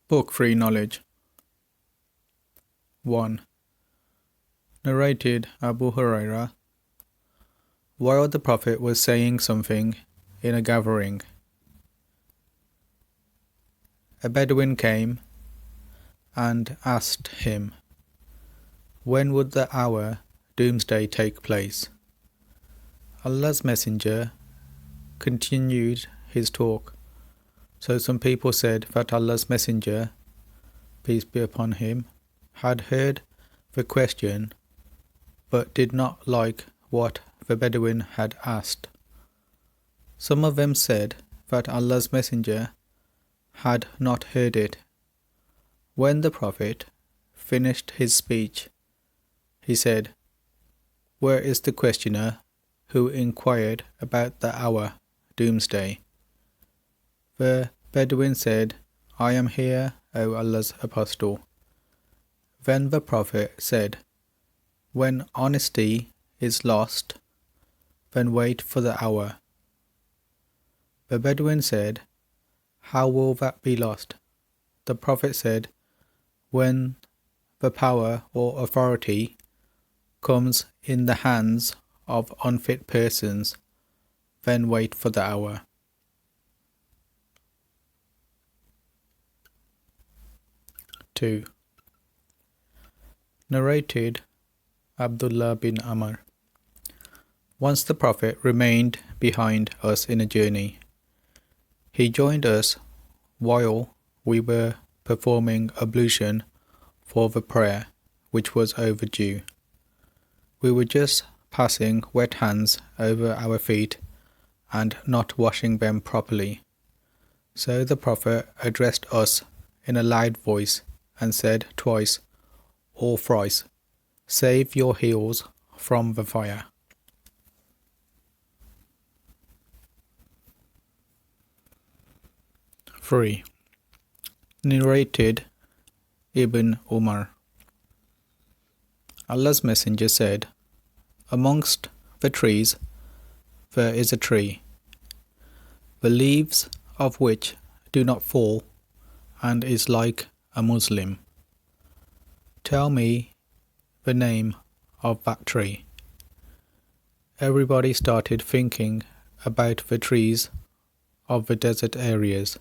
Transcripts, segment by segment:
Book Free Knowledge 1. Narrated Abu Huraira. While the Prophet was saying something in a gathering, a Bedouin came and asked him, when would the hour doomsday take place? Allah's Messenger continued his talk. So some people said that Allah's Messenger, peace be upon him, had heard the question but did not like what the Bedouin had asked. Some of them said that Allah's Messenger had not heard it. When the Prophet finished his speech, he said, "Where is the questioner who inquired about the hour, doomsday?" The Bedouin said, "I am here, O Allah's Apostle." Then the Prophet said, "When honesty is lost, then wait for the hour." The Bedouin said, "How will that be lost?" The Prophet said, "When the power or authority comes in the hands of unfit persons, then wait for the hour." 2. Narrated Abdullah bin Amr. Once the Prophet remained behind us in a journey. He joined us while we were performing ablution for the prayer, which was overdue. We were just passing wet hands over our feet and not washing them properly. So the Prophet addressed us in a loud voice and said twice or thrice, "Save your heels from the fire." 3. Narrated Ibn Umar. Allah's Messenger said, "Amongst the trees there is a tree, the leaves of which do not fall, and is like a Muslim. Tell me the name of that tree." Everybody started thinking about the trees of the desert areas,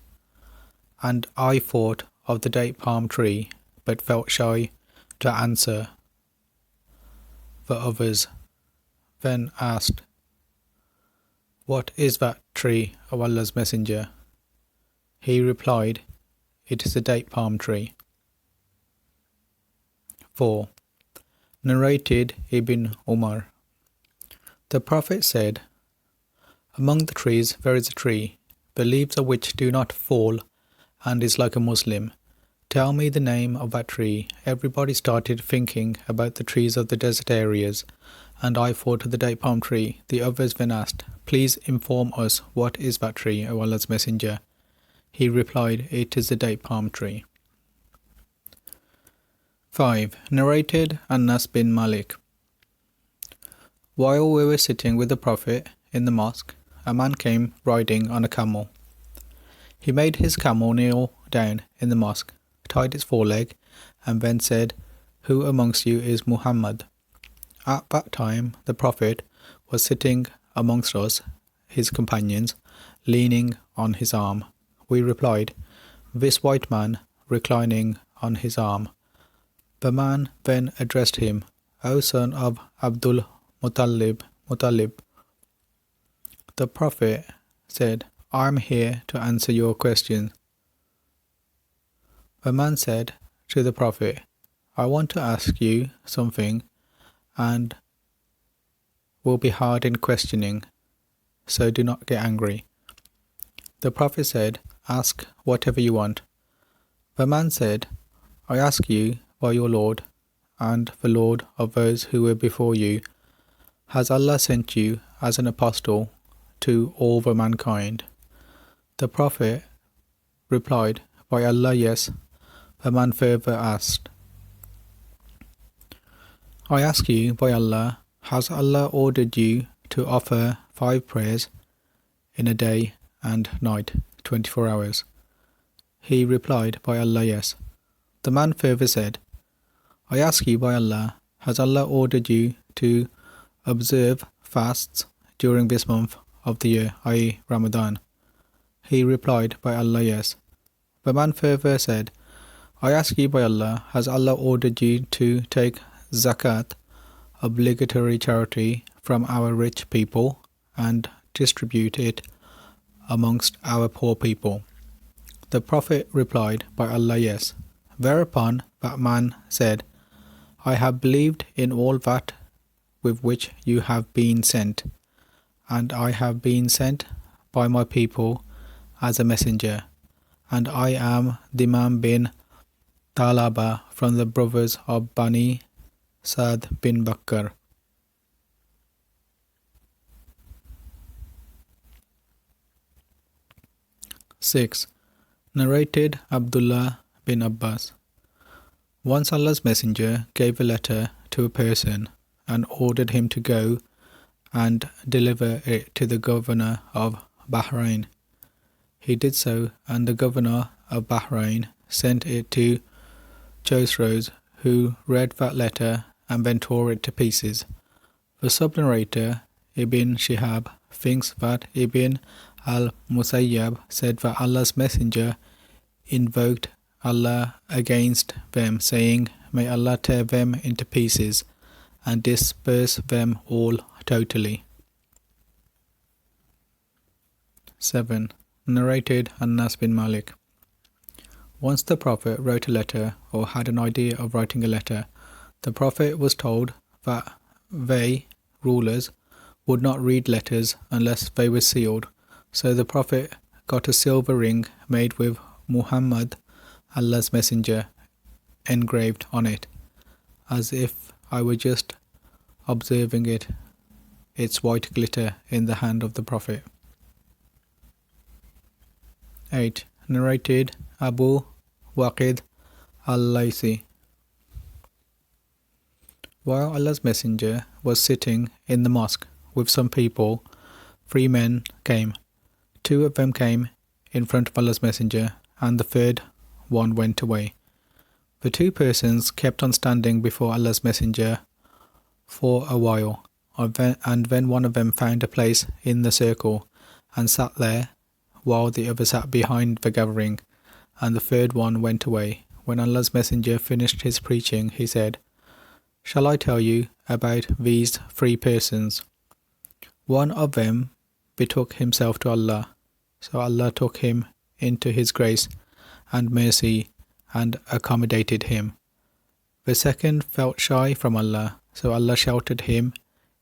and I thought of the date palm tree but felt shy to answer. The others then asked, "What is that tree of Allah's Messenger?" He replied, "It is a date palm tree." 4. Narrated Ibn Umar. The Prophet said, "Among the trees there is a tree, the leaves of which do not fall, and is like a Muslim. Tell me the name of that tree." Everybody started thinking about the trees of the desert areas, and I thought of the date palm tree. The others then asked, "Please inform us, what is that tree, O Allah's Messenger?" He replied, "It is the date palm tree." 5. Narrated Anas bin Malik. While we were sitting with the Prophet in the mosque, a man came riding on a camel. He made his camel kneel down in the mosque, tied its foreleg, and then said, "Who amongst you is Muhammad?" At that time the Prophet was sitting amongst us, his companions, leaning on his arm. We replied, "This white man reclining on his arm." The man then addressed him, "O son of Abdul Muttalib." The Prophet said, "I am here to answer your question." The man said to the Prophet, "I want to ask you something and will be hard in questioning, so do not get angry." The Prophet said, "Ask whatever you want." The man said, "I ask you by your Lord and the Lord of those who were before you, has Allah sent you as an apostle to all the mankind?" The Prophet replied, "By Allah, yes." The man further asked, "I ask you by Allah, has Allah ordered you to offer 5 prayers in a day and night, 24 hours?" He replied, by Allah, yes. The man further said, I ask you by Allah, has Allah ordered you to observe fasts during this month of the year, i.e. Ramadan? He replied, by Allah, yes. The man further said, I ask you by Allah, has Allah ordered you to take zakat, obligatory charity, from our rich people and distribute it amongst our poor people? The Prophet replied, by Allah, yes. Whereupon that man said, I have believed in all that with which you have been sent, and I have been sent by my people as a messenger, and I am Dimam bin Talaba from the brothers of Bani Sa'd bin Bakr. Six. Narrated Abdullah bin Abbas. Once Allah's Messenger gave a letter to a person and ordered him to go and deliver it to the governor of Bahrain. He did so, and the governor of Bahrain sent it to Chosroes, who read that letter and then tore it to pieces. The sub-narrator, Ibn Shihab, thinks that Ibn al-Musayyab said that Allah's Messenger invoked Allah against them, saying, May Allah tear them into pieces and disperse them all totally. 7. Narrated Anas bin Malik. Once the Prophet wrote a letter or had an idea of writing a letter. The Prophet was told that they, rulers, would not read letters unless they were sealed. So the Prophet got a silver ring made with Muhammad, Allah's Messenger, engraved on it, as if I were just observing its white glitter in the hand of the Prophet. 8. Narrated Abu Waqid al-Laysi. While Allah's Messenger was sitting in the mosque with some people, 3 men came. 2 of them came in front of Allah's Messenger, and the third one went away. The 2 persons kept on standing before Allah's Messenger for a while, and then one of them found a place in the circle and sat there, while the other sat behind the gathering, and the third one went away. When Allah's Messenger finished his preaching, he said, Shall I tell you about these 3 persons? One of them betook himself to Allah, so Allah took him into His grace and mercy and accommodated him. The second felt shy from Allah, so Allah sheltered him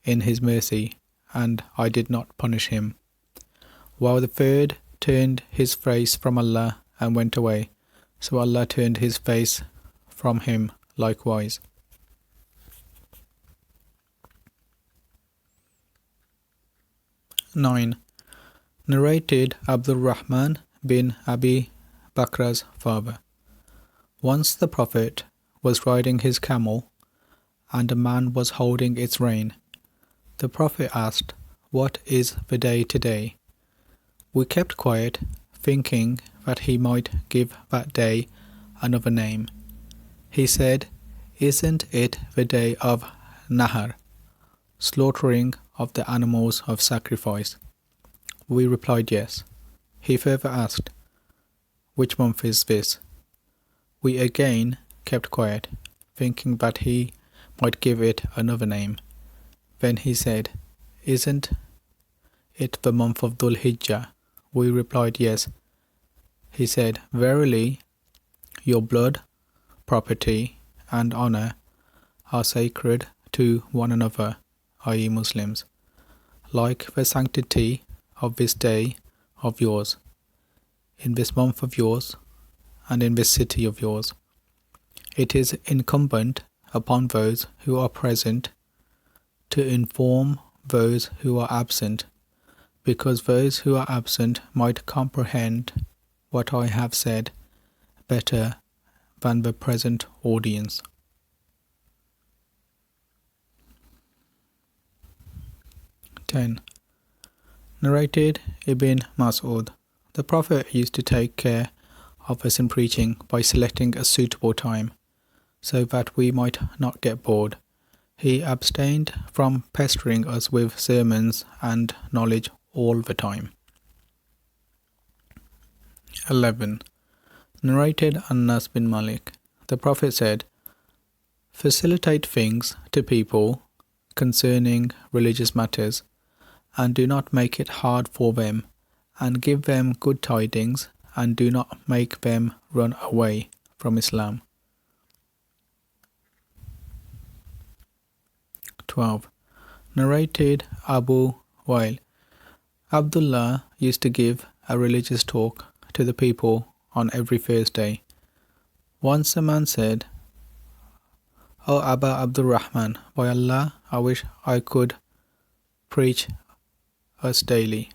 in His mercy, and I did not punish him. While the third turned his face from Allah and went away, so Allah turned His face from him likewise. 9. Narrated Abdul Rahman bin Abi Bakr's father. Once the Prophet was riding his camel, and a man was holding its rein. The Prophet asked, What is the day today? We kept quiet, thinking that he might give that day another name. He said, Isn't it the day of Nahar, slaughtering of the animals of sacrifice? We replied, yes. He further asked, Which month is this? We again kept quiet, thinking that he might give it another name. Then he said, Isn't it the month of Dhul Hijjah? We replied, yes. He said, Verily, your blood, property, and honor are sacred to one another, i.e. Muslims, like the sanctity of this day of yours, in this month of yours, and in this city of yours. It is incumbent upon those who are present to inform those who are absent, because those who are absent might comprehend what I have said better than the present audience. Narrated Ibn Mas'ud. The Prophet used to take care of us in preaching by selecting a suitable time, so that we might not get bored. He abstained from pestering us with sermons and knowledge all the time. 11. Narrated Anas bin Malik. The Prophet said, "Facilitate things to people concerning religious matters, and do not make it hard for them, and give them good tidings, and do not make them run away from Islam." 12. Narrated Abu Wail. Abdullah used to give a religious talk to the people on every Thursday. Once a man said, "O Aba Abdurrahman, by Allah, I wish I could preach us daily.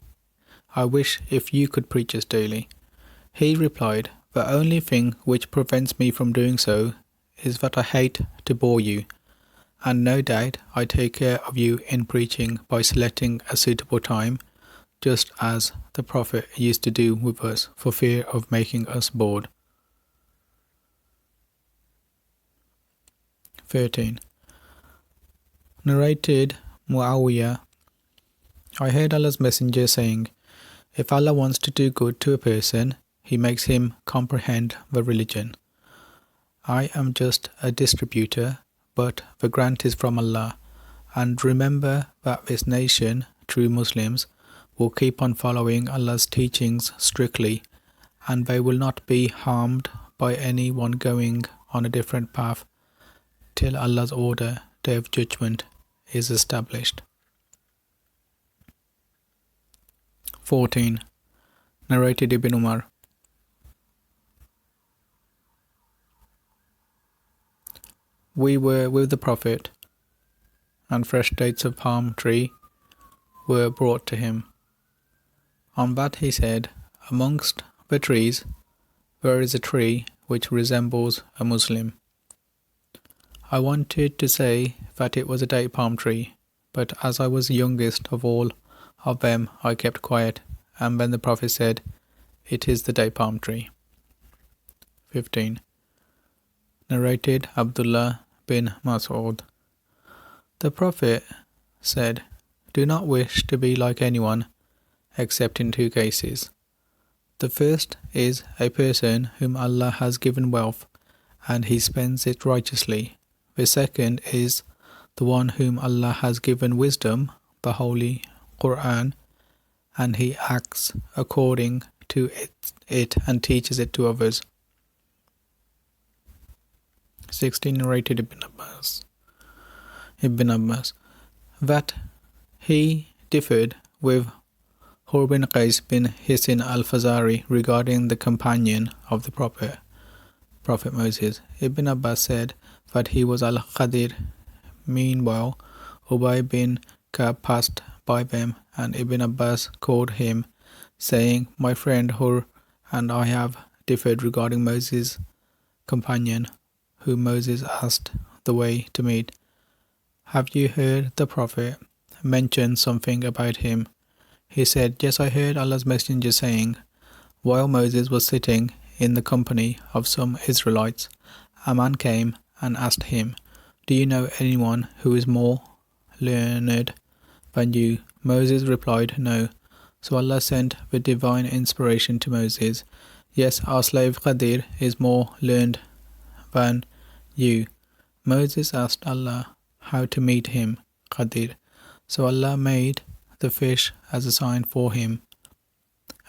I wish if you could preach us daily." He replied, "The only thing which prevents me from doing so is that I hate to bore you, and no doubt I take care of you in preaching by selecting a suitable time, just as the Prophet used to do with us for fear of making us bored." 13. Narrated Muawiyah. I heard Allah's Messenger saying, "If Allah wants to do good to a person, He makes him comprehend the religion. I am just a distributor, but the grant is from Allah, and remember that this nation, true Muslims, will keep on following Allah's teachings strictly, and they will not be harmed by anyone going on a different path till Allah's order, Day of Judgment, is established." 14. Narrated Ibn Umar. We were with the Prophet, and fresh dates of palm tree were brought to him. On that he said, "Amongst the trees there is a tree which resembles a Muslim." I wanted to say that it was a date palm tree, but as I was the youngest of all of them, I kept quiet, and then the Prophet said, "It is the date palm tree." 15. Narrated Abdullah bin Mas'ud. The Prophet said, "Do not wish to be like anyone except in two cases. The first is a person whom Allah has given wealth, and he spends it righteously. The second is the one whom Allah has given wisdom, the Holy Quran, and he acts according to it and teaches it to others." 16. Narrated Ibn Abbas that he differed with Hur bin Qais bin Hisin al-Fazari regarding the companion of the Prophet Moses. Ibn Abbas said that he was al-Qadir. Meanwhile, Ubay bin Ka'b passed by them, and Ibn Abbas called him, saying, "My friend Hur and I have differed regarding Moses' companion, whom Moses asked the way to meet. Have you heard the Prophet mention something about him?" He said, "Yes, I heard Allah's Messenger saying, while Moses was sitting in the company of some Israelites, a man came and asked him, 'Do you know anyone who is more learned than you?' Moses replied, 'No.' So Allah sent the divine inspiration to Moses, 'Yes, our slave Qadir is more learned than you.' Moses asked Allah how to meet him, Qadir. So Allah made the fish as a sign for him,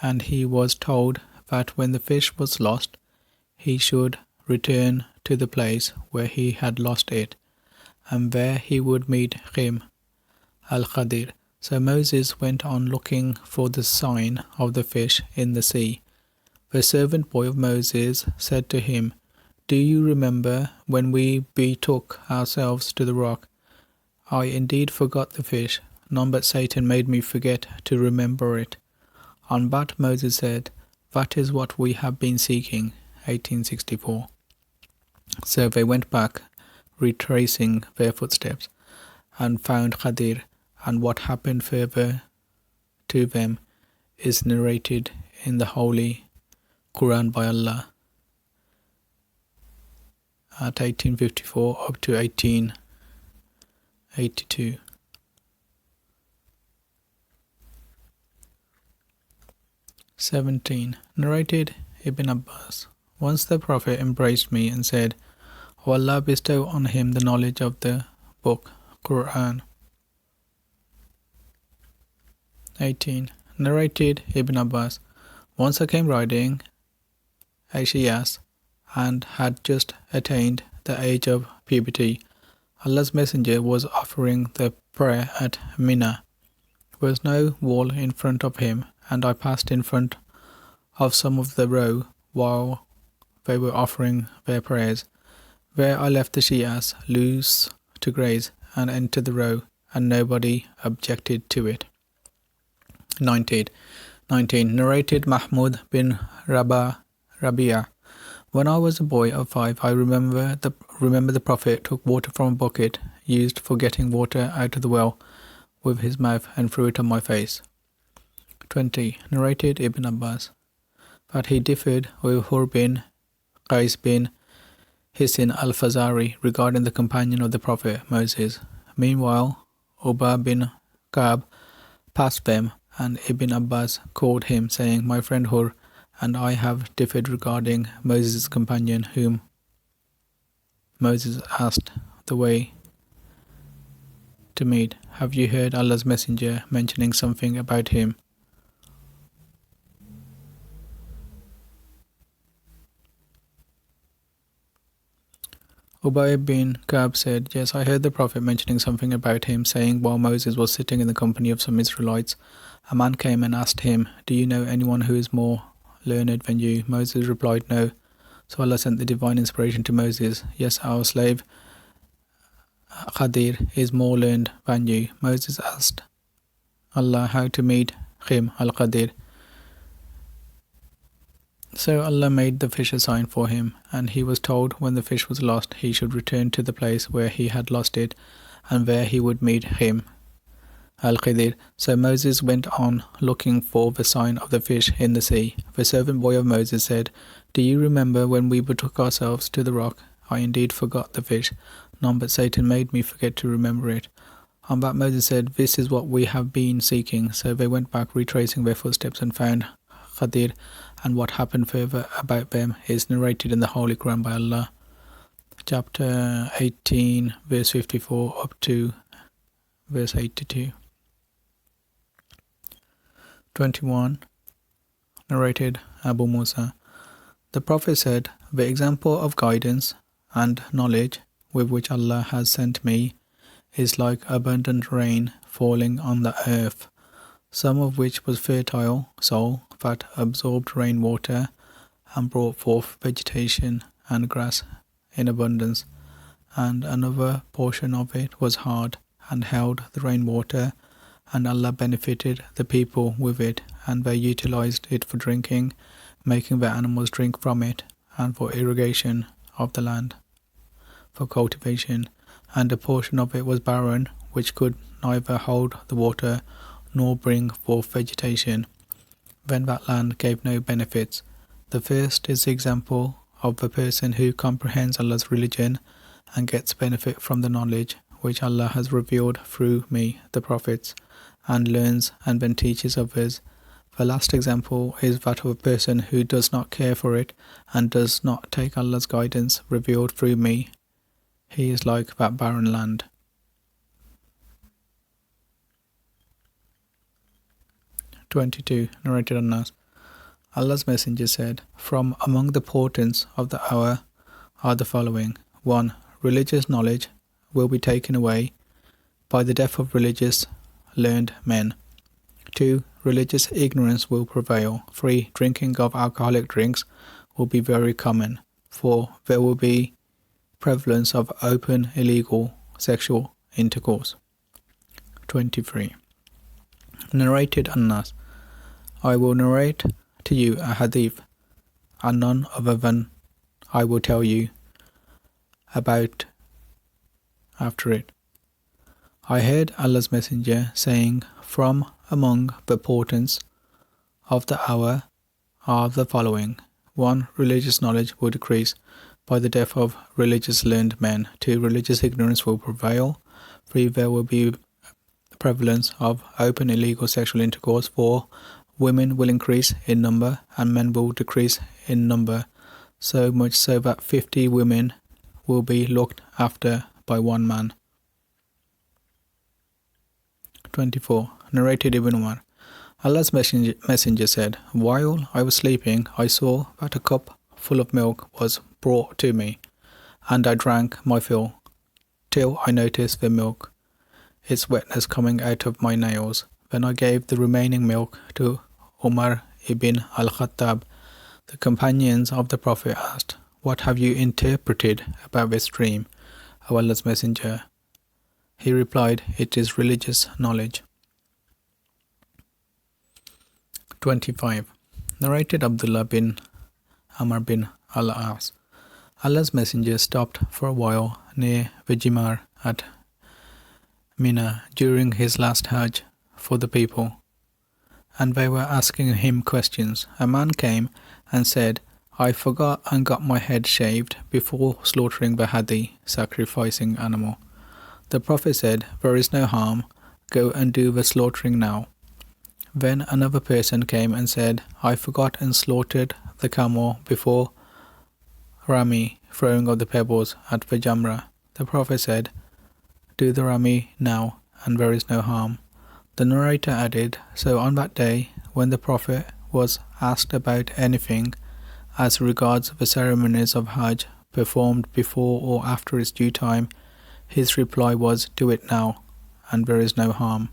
and he was told that when the fish was lost, he should return to the place where he had lost it, and there he would meet him, Al-Qadir. So Moses went on looking for the sign of the fish in the sea. The servant boy of Moses said to him, 'Do you remember when we betook ourselves to the rock? I indeed forgot the fish. None but Satan made me forget to remember it.' On that Moses said, 'That is what we have been seeking.' 1864. So they went back, retracing their footsteps, and found Qadir, and what happened further to them is narrated in the Holy Quran by Allah at 1854 up to 1882. 17. Narrated Ibn Abbas. Once the Prophet embraced me and said, O Allah, bestow on him the knowledge of the book, Quran. 18. Narrated Ibn Abbas. Once I came riding a Shias and had just attained the age of puberty. Allah's Messenger was offering the prayer at Mina. There was no wall in front of him, and I passed in front of some of the row while they were offering their prayers. There I left the Shias loose to graze and entered the row, and nobody objected to it. 19. Narrated Mahmud bin Rabia. When I was a boy of 5, I remember the Prophet took water from a bucket used for getting water out of the well with his mouth and threw it on my face. 20. Narrated Ibn Abbas. But he differed with Hur bin Qais bin Hisin al-Fazari regarding the companion of the Prophet, Moses. Meanwhile, Ubay bin Ka'b passed them, and Ibn Abbas called him, saying, My friend Hur and I have differed regarding Moses' companion, whom Moses asked the way to meet. Have you heard Allah's Messenger mentioning something about him? Ubay bin Ka'b said, Yes, I heard the Prophet mentioning something about him, saying while Moses was sitting in the company of some Israelites, a man came and asked him, Do you know anyone who is more learned than you? Moses replied, No. So Allah sent the divine inspiration to Moses. Yes, our slave Khadir is more learned than you. Moses asked Allah how to meet him, al-Khadir. So Allah made the fish a sign for him, and he was told when the fish was lost, he should return to the place where he had lost it, and there he would meet him, Al-Khidir. So Moses went on looking for the sign of the fish in the sea. The servant boy of Moses said, Do you remember when we betook ourselves to the rock? I indeed forgot the fish. None but Satan made me forget to remember it. On that Moses said, This is what we have been seeking. So they went back, retracing their footsteps, and found Khadir, and what happened further about them is narrated in the Holy Quran by Allah. Chapter 18, verse 54 up to verse 82. 21. Narrated Abu Musa. The Prophet said, The example of guidance and knowledge with which Allah has sent me is like abundant rain falling on the earth, some of which was fertile soil that absorbed rainwater and brought forth vegetation and grass in abundance, and another portion of it was hard and held the rainwater, and Allah benefited the people with it, and they utilized it for drinking, making the animals drink from it, and for irrigation of the land, for cultivation, and a portion of it was barren, which could neither hold the water nor bring forth vegetation. Then that land gave no benefits. The first is the example of the person who comprehends Allah's religion and gets benefit from the knowledge which Allah has revealed through me, the prophets, and learns and then teaches others. The last example is that of a person who does not care for it and does not take Allah's guidance revealed through me. He is like that barren land. 22. Narrated Anas. Allah's Messenger said, From among the portents of the hour are the following. 1. Religious knowledge will be taken away by the death of religious learned men. 2. Religious ignorance will prevail. 3. Drinking of alcoholic drinks will be very common. 4. There will be prevalence of open illegal sexual intercourse. 23. Narrated Anas. I will narrate to you a hadith, and none other than I will tell you about after it. I heard Allah's Messenger saying, From among the portents of the hour are the following. 1. Religious knowledge will decrease by the death of religious learned men. 2. Religious ignorance will prevail. 3. There will be prevalence of open illegal sexual intercourse. 4. Women will increase in number and men will decrease in number, so much so that 50 women will be looked after by one man. 24. Narrated Ibn Umar. Allah's messenger said, "While I was sleeping, I saw that a cup full of milk was brought to me, and I drank my fill, till I noticed the milk, its wetness coming out of my nails. Then I gave the remaining milk to Umar ibn al-Khattab." The companions of the Prophet asked, "What have you interpreted about this dream, O Allah's Messenger?" He replied, "It is religious knowledge." 25. Narrated Abdullah bin Amr bin al-As. Allah's Messenger stopped for a while near the Jimar at Mina during his last Hajj for the people, and they were asking him questions. A man came and said, "I forgot and got my head shaved before slaughtering the hadi, sacrificing animal." The Prophet said, "There is no harm, go and do the slaughtering now." Then another person came and said, "I forgot and slaughtered the camel before Rami, throwing of the pebbles at the Jamra." The Prophet said, "Do the Rami now, and there is no harm." The narrator added, "So on that day, when the Prophet was asked about anything as regards the ceremonies of Hajj performed before or after its due time, his reply was, 'Do it now, and there is no harm.'"